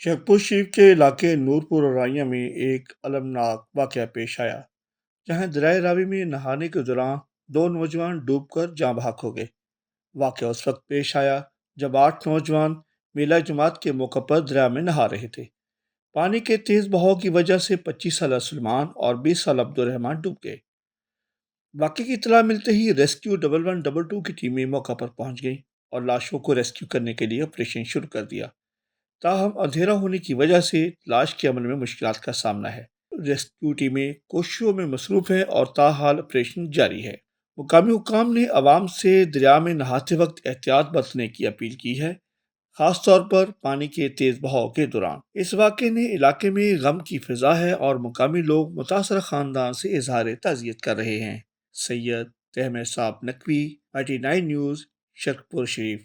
شیخپور شریف کے علاقے نورپور اور رائیاں میں ایک المناک واقعہ پیش آیا جہاں دریائے راوی میں نہانے کے دوران دو نوجوان ڈوب کر جاں بحق ہو گئے۔ واقعہ اس وقت پیش آیا جب 8 نوجوان میلہ جماعت کے موقع پر دریا میں نہا رہے تھے۔ پانی کے تیز بہاؤ کی وجہ سے 25 سالہ سلمان اور 20 سالہ عبدالرحمان ڈوب گئے۔ واقعے کی اطلاع ملتے ہی ریسکیو 1122 کی ٹیمیں موقع پر پہنچ گئیں اور لاشوں کو ریسکیو کرنے کے لیے آپریشن شروع کر دیا۔ تاہم اندھیرا ہونے کی وجہ سے تلاش کے عمل میں مشکلات کا سامنا ہے۔ ریسکیو ٹیمیں کوششوں میں مصروف ہیں اور تاحال آپریشن جاری ہے۔ مقامی حکام نے عوام سے دریا میں نہاتے وقت احتیاط برتنے کی اپیل کی ہے، خاص طور پر پانی کے تیز بہاؤ کے دوران۔ اس واقعے نے علاقے میں غم کی فضا ہے اور مقامی لوگ متاثرہ خاندان سے اظہار تعزیت کر رہے ہیں۔ سید تحمید صاحب نقوی، ITN نیوز، شیخپور شریف۔